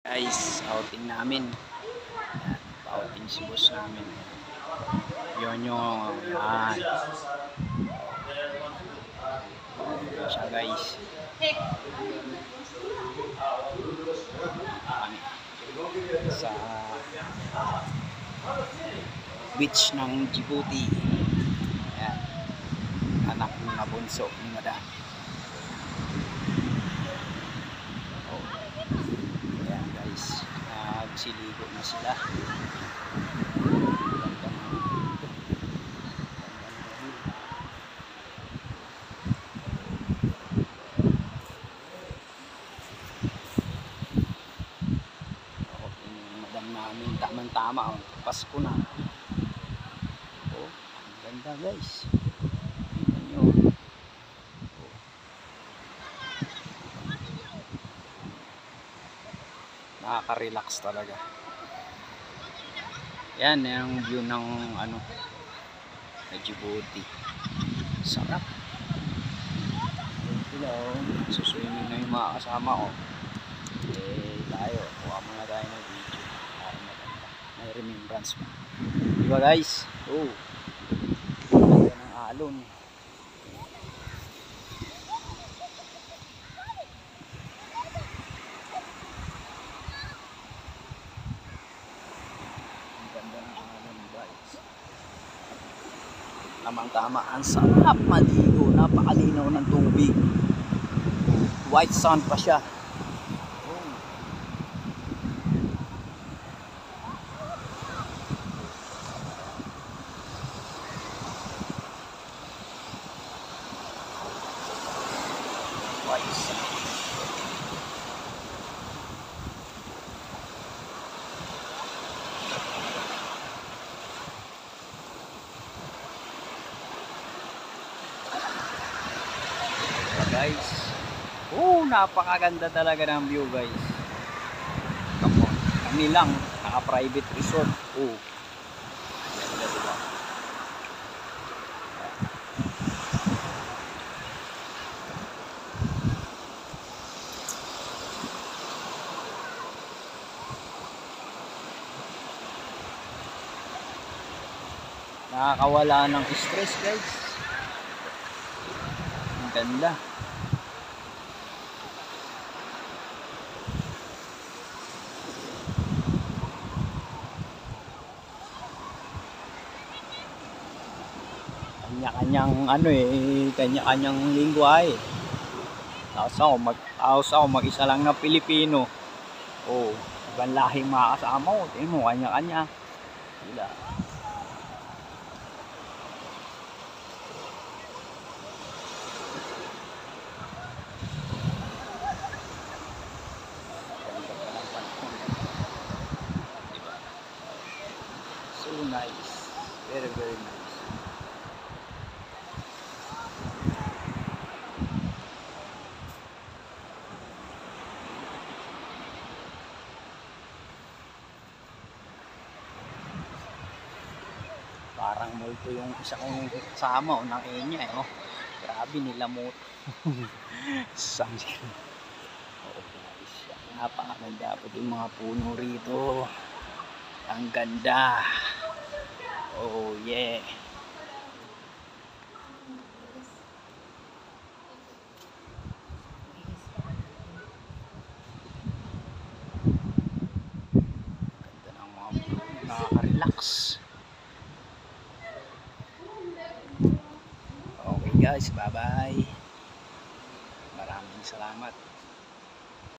Guys, outing namin. Yan, outing si boss namin. Yun yung yan. Yan siya guys. Sa beach ng Djibouti. Yan. Anak ng nabunso ni Madam. Nagsiligo na sila. Madam namin tamang-tama, oh. Pasko na. Oh, ang ganda guys. Tingnan nyo. Oh. Nakaka-relax talaga. Yan yung view ng ano, Djibouti. Sarap. Hello, suswimming na yung mga kasama ko. Tayo, kuha muna tayo ng video. May remembrance pa. Diba guys? Oh, ganda ng alon. Tamang-tama, ang sarap maligo, napakalinaw ng tubig, white sand pa siya. White sand. Guys, oh, napakaganda talaga ng view guys. Kami lang naka-private resort. Oh, ganda diba? Nakakawala ng stress guys. Ang ganda. Kanya-kanyang ano kanya-kanyang lingwahe. Tapos ako mag-isa lang na Pilipino. Oh, ibang lahing mga kasama ko. Tingnan mo, kanya-kanya. Sila. Diba? So nice. Very, very nice. Parang multo yung isa kong kasama, ng Kenya oh. Grabe nila mo. Sunscreen. Oh, guys. Napakaganda po yung mga puno rito. Ang ganda. Oh, yeah. Ganda ng mga puno. Nakaka-relax. Okay guys, bye bye. Maraming salamat.